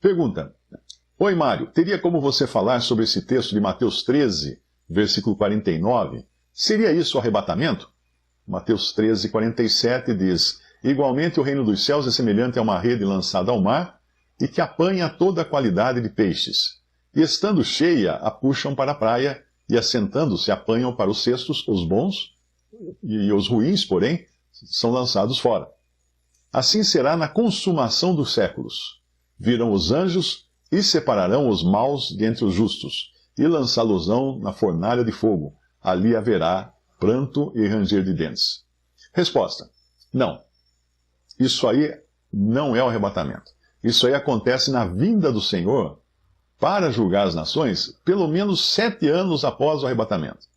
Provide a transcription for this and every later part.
Pergunta. Oi, Mário, teria como você falar sobre esse texto de Mateus 13, versículo 49? Seria isso o arrebatamento? Mateus 13, 47 diz: Igualmente o reino dos céus é semelhante a uma rede lançada ao mar e que apanha toda a qualidade de peixes. E estando cheia, a puxam para a praia e, assentando-se, apanham para os cestos os bons e os ruins, porém, são lançados fora. Assim será na consumação dos séculos. Virão os anjos e separarão os maus dentre os justos, e lançá-los-ão na fornalha de fogo. Ali haverá pranto e ranger de dentes. Resposta. Não. Isso aí não é o arrebatamento. Isso aí acontece na vinda do Senhor para julgar as nações, pelo menos 7 anos após o arrebatamento.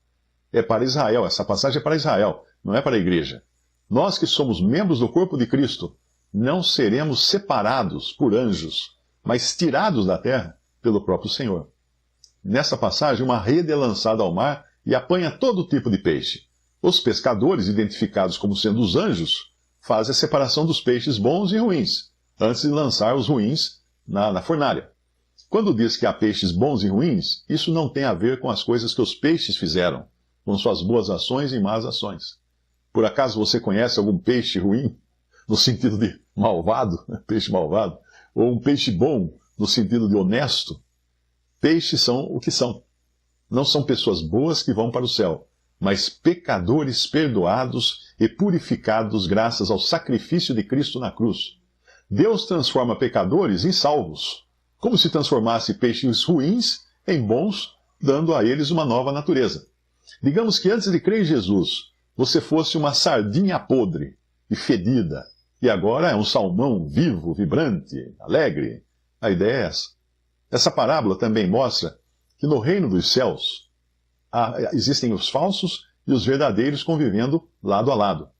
É para Israel, essa passagem é para Israel, não é para a igreja. Nós que somos membros do corpo de Cristo, não seremos separados por anjos, mas tirados da terra pelo próprio Senhor. Nessa passagem, uma rede é lançada ao mar e apanha todo tipo de peixe. Os pescadores, identificados como sendo os anjos, fazem a separação dos peixes bons e ruins, antes de lançar os ruins na fornalha. Quando diz que há peixes bons e ruins, isso não tem a ver com as coisas que os peixes fizeram, com suas boas ações e más ações. Por acaso você conhece algum peixe ruim, no sentido de malvado, peixe malvado, ou um peixe bom, no sentido de honesto? Peixes são o que são. Não são pessoas boas que vão para o céu, mas pecadores perdoados e purificados graças ao sacrifício de Cristo na cruz. Deus transforma pecadores em salvos, como se transformasse peixes ruins em bons, dando a eles uma nova natureza. Digamos que antes de crer em Jesus, você fosse uma sardinha podre e fedida, e agora é um salmão vivo, vibrante, alegre. A ideia é essa. Essa parábola também mostra que no reino dos céus existem os falsos e os verdadeiros convivendo lado a lado.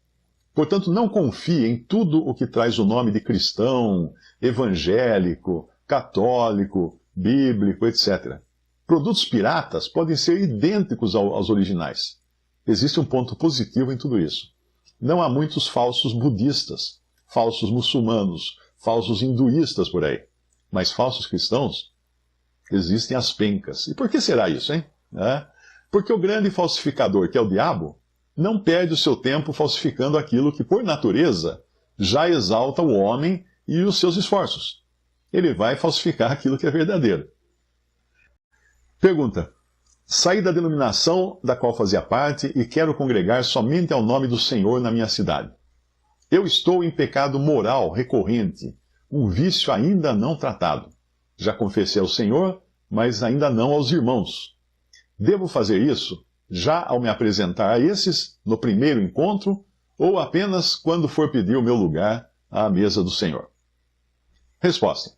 Portanto, não confie em tudo o que traz o nome de cristão, evangélico, católico, bíblico, etc. Produtos piratas podem ser idênticos aos originais. Existe um ponto positivo em tudo isso. Não há muitos falsos budistas, falsos muçulmanos, falsos hinduístas por aí. Mas falsos cristãos, existem as pencas. E por que será isso, hein? Porque o grande falsificador, que é o diabo, não perde o seu tempo falsificando aquilo que, por natureza, já exalta o homem e os seus esforços. Ele vai falsificar aquilo que é verdadeiro. Pergunta. Saí da denominação da qual fazia parte e quero congregar somente ao nome do Senhor na minha cidade. Eu estou em pecado moral recorrente, um vício ainda não tratado. Já confessei ao Senhor, mas ainda não aos irmãos. Devo fazer isso já ao me apresentar a esses no primeiro encontro ou apenas quando for pedir o meu lugar à mesa do Senhor? Resposta.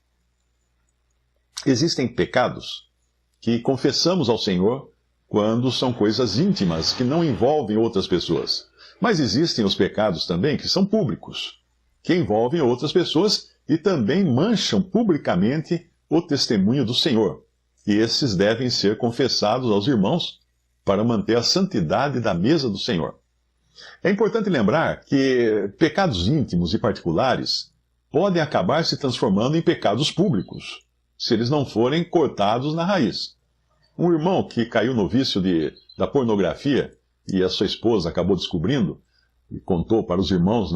Existem pecados que confessamos ao Senhor quando são coisas íntimas que não envolvem outras pessoas. Mas existem os pecados também que são públicos, que envolvem outras pessoas e também mancham publicamente o testemunho do Senhor. E esses devem ser confessados aos irmãos para manter a santidade da mesa do Senhor. É importante lembrar que pecados íntimos e particulares podem acabar se transformando em pecados públicos, se eles não forem cortados na raiz. Um irmão que caiu no vício da pornografia e a sua esposa acabou descobrindo e contou para os irmãos,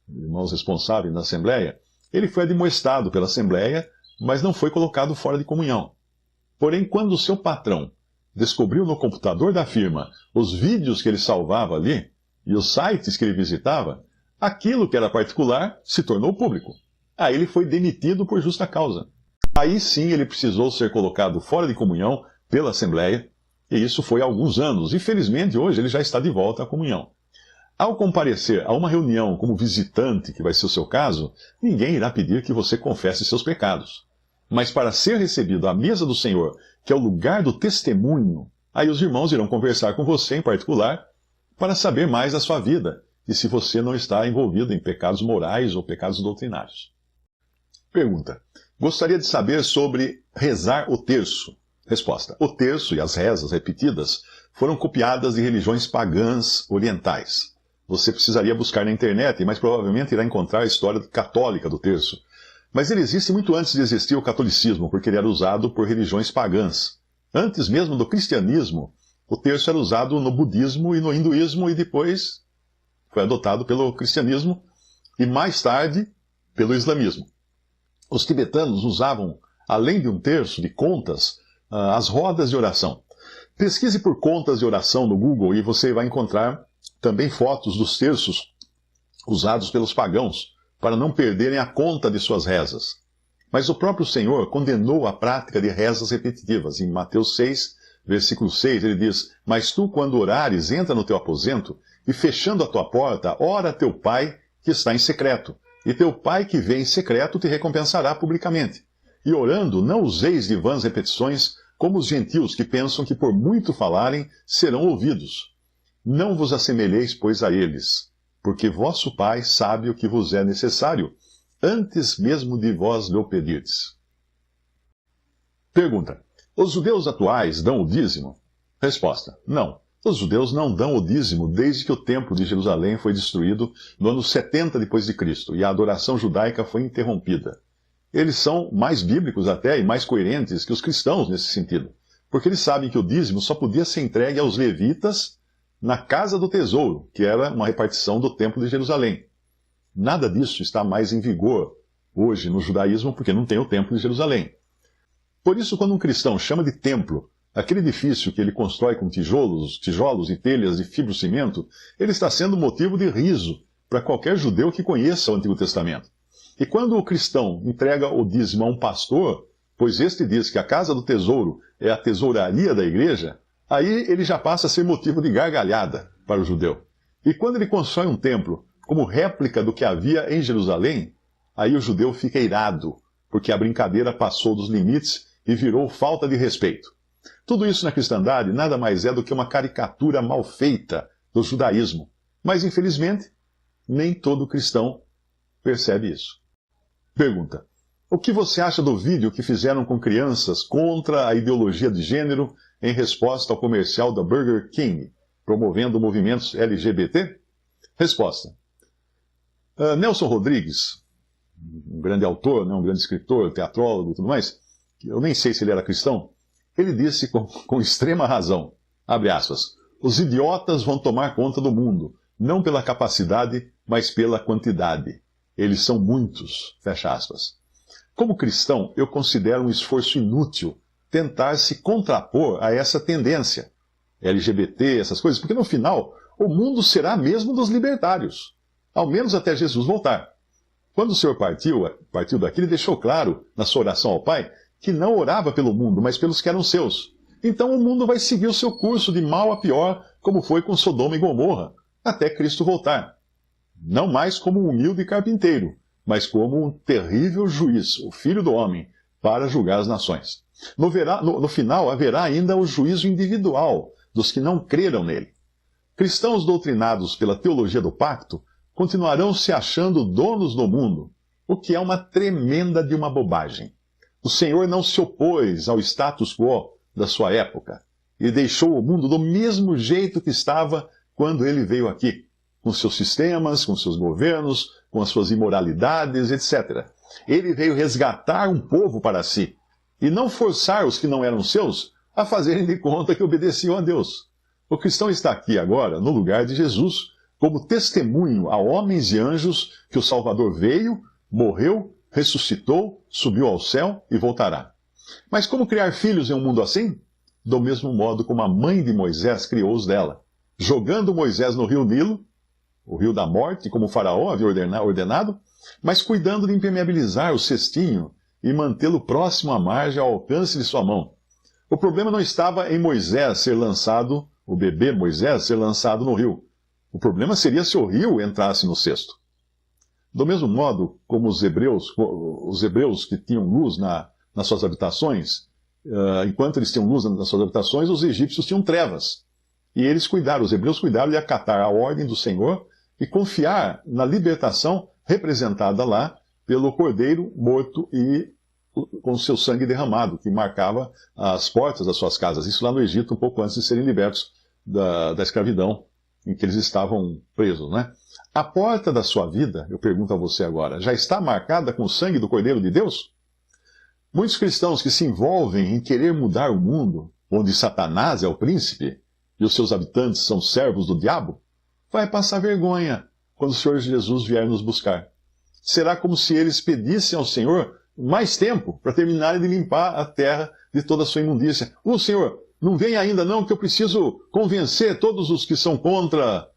irmãos responsáveis da Assembleia, ele foi admoestado pela Assembleia, mas não foi colocado fora de comunhão. Porém, quando o seu patrão descobriu no computador da firma os vídeos que ele salvava ali e os sites que ele visitava, aquilo que era particular se tornou público. Aí ele foi demitido por justa causa. Aí sim ele precisou ser colocado fora de comunhão pela Assembleia, e isso foi há alguns anos. Infelizmente, hoje ele já está de volta à comunhão. Ao comparecer a uma reunião como visitante, que vai ser o seu caso, ninguém irá pedir que você confesse seus pecados. Mas para ser recebido à mesa do Senhor, que é o lugar do testemunho, aí os irmãos irão conversar com você em particular para saber mais da sua vida e se você não está envolvido em pecados morais ou pecados doutrinários. Pergunta. Gostaria de saber sobre rezar o terço. Resposta. O terço e as rezas repetidas foram copiadas de religiões pagãs orientais. Você precisaria buscar na internet, mas provavelmente irá encontrar a história católica do terço. Mas ele existe muito antes de existir o catolicismo, porque ele era usado por religiões pagãs. Antes mesmo do cristianismo, o terço era usado no budismo e no hinduísmo, e depois foi adotado pelo cristianismo, e mais tarde pelo islamismo. Os tibetanos usavam, além de um terço de contas, as rodas de oração. Pesquise por contas de oração no Google e você vai encontrar também fotos dos terços usados pelos pagãos, para não perderem a conta de suas rezas. Mas o próprio Senhor condenou a prática de rezas repetitivas. Em Mateus 6, versículo 6, ele diz: Mas tu, quando orares, entra no teu aposento, e fechando a tua porta, ora a teu pai que está em secreto. E teu pai que vê em secreto te recompensará publicamente. E orando, não useis de vãs repetições, como os gentios que pensam que por muito falarem serão ouvidos. Não vos assemelheis, pois, a eles, porque vosso Pai sabe o que vos é necessário, antes mesmo de vós lhe pedirdes. Pergunta: os judeus atuais dão o dízimo? Resposta: não. Os judeus não dão o dízimo desde que o templo de Jerusalém foi destruído no ano 70 depois de Cristo e a adoração judaica foi interrompida. Eles são mais bíblicos até e mais coerentes que os cristãos nesse sentido, porque eles sabem que o dízimo só podia ser entregue aos levitas na casa do tesouro, que era uma repartição do templo de Jerusalém. Nada disso está mais em vigor hoje no judaísmo, porque não tem o templo de Jerusalém. Por isso, quando um cristão chama de templo aquele edifício que ele constrói com tijolos e telhas de fibrocimento, ele está sendo motivo de riso para qualquer judeu que conheça o Antigo Testamento. E quando o cristão entrega o dízimo a um pastor, pois este diz que a casa do tesouro é a tesouraria da igreja, aí ele já passa a ser motivo de gargalhada para o judeu. E quando ele constrói um templo como réplica do que havia em Jerusalém, aí o judeu fica irado, porque a brincadeira passou dos limites e virou falta de respeito. Tudo isso na cristandade nada mais é do que uma caricatura mal feita do judaísmo. Mas, infelizmente, nem todo cristão percebe isso. Pergunta: o que você acha do vídeo que fizeram com crianças contra a ideologia de gênero em resposta ao comercial da Burger King, promovendo movimentos LGBT? Resposta: Nelson Rodrigues, um grande autor, um grande escritor, teatrólogo e tudo mais, eu nem sei se ele era cristão, ele disse com extrema razão, abre aspas, os idiotas vão tomar conta do mundo, não pela capacidade, mas pela quantidade. Eles são muitos, fecha aspas. Como cristão, eu considero um esforço inútil tentar se contrapor a essa tendência, LGBT, essas coisas, porque no final, o mundo será mesmo dos libertários, ao menos até Jesus voltar. Quando o Senhor partiu daqui, ele deixou claro, na sua oração ao Pai, que não orava pelo mundo, mas pelos que eram seus. Então o mundo vai seguir o seu curso de mal a pior, como foi com Sodoma e Gomorra, até Cristo voltar. Não mais como um humilde carpinteiro, mas como um terrível juiz, o Filho do Homem, para julgar as nações. No final, haverá ainda o juízo individual dos que não creram nele. Cristãos doutrinados pela teologia do pacto continuarão se achando donos do mundo, o que é uma tremenda de uma bobagem. O Senhor não se opôs ao status quo da sua época e deixou o mundo do mesmo jeito que estava quando ele veio aqui, com seus sistemas, com seus governos, com as suas imoralidades, etc. Ele veio resgatar um povo para si e não forçar os que não eram seus a fazerem de conta que obedeciam a Deus. O cristão está aqui agora, no lugar de Jesus, como testemunho a homens e anjos que o Salvador veio, morreu, ressuscitou, subiu ao céu e voltará. Mas como criar filhos em um mundo assim? Do mesmo modo como a mãe de Moisés criou os dela, jogando Moisés no rio Nilo, o rio da morte, como o faraó havia ordenado, mas cuidando de impermeabilizar o cestinho e mantê-lo próximo à margem ao alcance de sua mão. O problema não estava em Moisés ser lançado, o bebê Moisés ser lançado no rio. O problema seria se o rio entrasse no cesto. Do mesmo modo como os hebreus que tinham luz nas suas habitações, enquanto eles tinham luz nas suas habitações, os egípcios tinham trevas. E os hebreus cuidaram de acatar a ordem do Senhor e confiar na libertação representada lá pelo cordeiro morto e com seu sangue derramado, que marcava as portas das suas casas. Isso lá no Egito, um pouco antes de serem libertos da escravidão em que eles estavam presos, né? A porta da sua vida, eu pergunto a você agora, já está marcada com o sangue do Cordeiro de Deus? Muitos cristãos que se envolvem em querer mudar o mundo, onde Satanás é o príncipe e os seus habitantes são servos do diabo, vai passar vergonha quando o Senhor Jesus vier nos buscar. Será como se eles pedissem ao Senhor mais tempo para terminarem de limpar a terra de toda a sua imundícia. Senhor, não vem ainda não, que eu preciso convencer todos os que são contra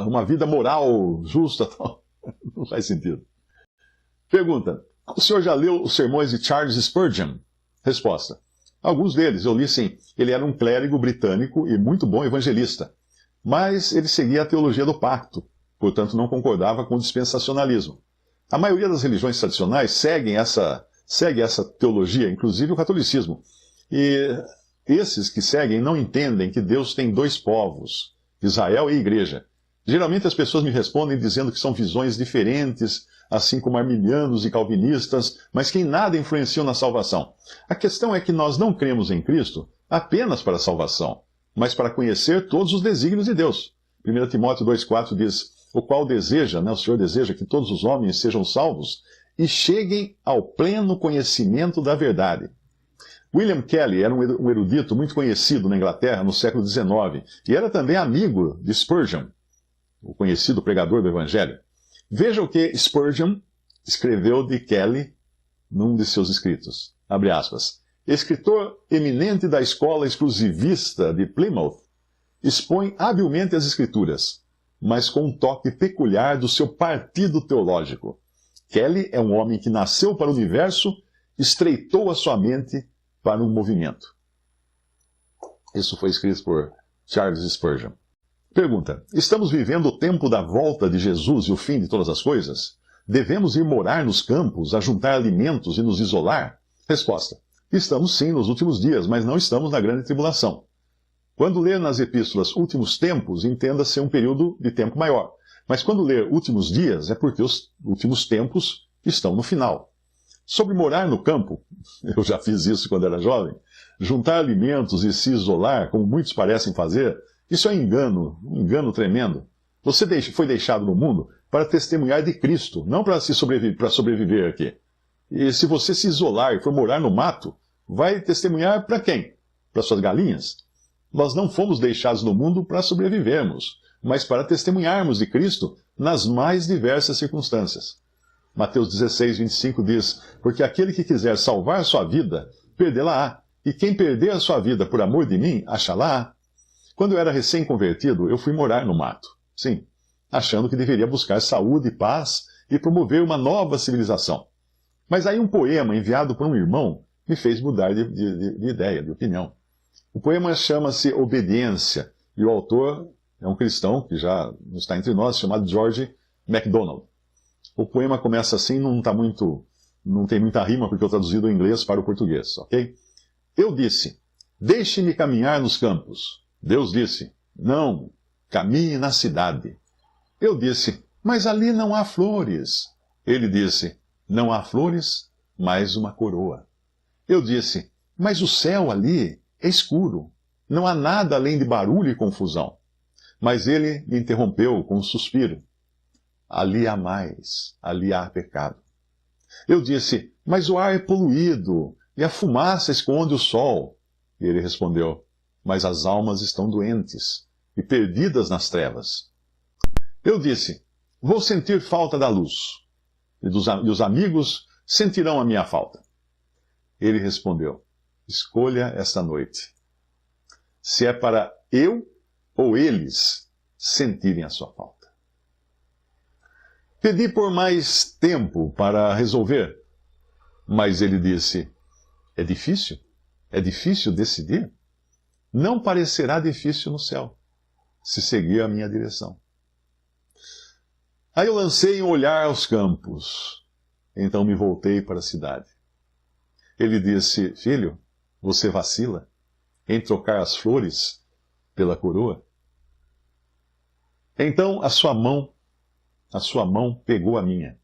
uma vida moral justa. Não faz sentido. Pergunta: o senhor já leu os sermões de Charles Spurgeon? Resposta: alguns deles. Eu li sim. Ele era um clérigo britânico e muito bom evangelista. Mas ele seguia a teologia do pacto, portanto não concordava com o dispensacionalismo. A maioria das religiões tradicionais segue essa teologia, inclusive o catolicismo. E esses que seguem não entendem que Deus tem dois povos, Israel e Igreja. Geralmente as pessoas me respondem dizendo que são visões diferentes, assim como arminianos e calvinistas, mas que em nada influenciam na salvação. A questão é que nós não cremos em Cristo apenas para a salvação, mas para conhecer todos os desígnios de Deus. 1 Timóteo 2,4 diz: o qual deseja, o Senhor deseja que todos os homens sejam salvos e cheguem ao pleno conhecimento da verdade. William Kelly era um erudito muito conhecido na Inglaterra no século XIX e era também amigo de Spurgeon, o conhecido pregador do Evangelho. Veja o que Spurgeon escreveu de Kelly num de seus escritos. Abre aspas. Escritor eminente da escola exclusivista de Plymouth, expõe habilmente as Escrituras, mas com um toque peculiar do seu partido teológico. Kelly é um homem que nasceu para o universo, estreitou a sua mente para um movimento. Isso foi escrito por Charles Spurgeon. Pergunta: estamos vivendo o tempo da volta de Jesus e o fim de todas as coisas? Devemos ir morar nos campos, ajuntar alimentos e nos isolar? Resposta: estamos sim nos últimos dias, mas não estamos na grande tribulação. Quando ler nas epístolas últimos tempos, entenda-se um período de tempo maior. Mas quando ler últimos dias, é porque os últimos tempos estão no final. Sobre morar no campo, eu já fiz isso quando era jovem, juntar alimentos e se isolar, como muitos parecem fazer, isso é um engano tremendo. Você foi deixado no mundo para testemunhar de Cristo, não para sobreviver aqui. E se você se isolar e for morar no mato, vai testemunhar para quem? Para suas galinhas? Nós não fomos deixados no mundo para sobrevivermos, mas para testemunharmos de Cristo nas mais diversas circunstâncias. Mateus 16, 25 diz: porque aquele que quiser salvar sua vida, perdê-la-á, e quem perder a sua vida por amor de mim, achá-la-á. Quando eu era recém-convertido, eu fui morar no mato. Sim, achando que deveria buscar saúde, paz e promover uma nova civilização. Mas aí um poema enviado por um irmão me fez mudar de ideia, de opinião. O poema chama-se Obediência, e o autor é um cristão que já não está entre nós, chamado George MacDonald. O poema começa assim, não tem muita rima, porque eu traduzi do inglês para o português, ok? Eu disse: deixe-me caminhar nos campos. Deus disse: não, caminhe na cidade. Eu disse: mas ali não há flores. Ele disse: não há flores, mas uma coroa. Eu disse: mas o céu ali é escuro. Não há nada além de barulho e confusão. Mas ele me interrompeu com um suspiro. Ali há mais, ali há pecado. Eu disse: mas o ar é poluído e a fumaça esconde o sol. E ele respondeu: mas as almas estão doentes e perdidas nas trevas. Eu disse: vou sentir falta da luz, e os amigos sentirão a minha falta. Ele respondeu: escolha esta noite, se é para eu ou eles sentirem a sua falta. Pedi por mais tempo para resolver, mas ele disse: é difícil decidir. Não parecerá difícil no céu, se seguir a minha direção. Aí eu lancei um olhar aos campos, então me voltei para a cidade. Ele disse: filho, você vacila em trocar as flores pela coroa? Então a sua mão pegou a minha.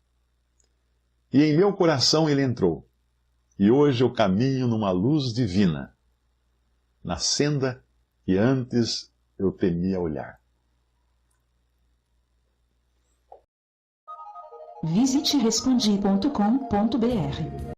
E em meu coração ele entrou. E hoje eu caminho numa luz divina, na senda que antes eu temia olhar. Visite respondi.com.br.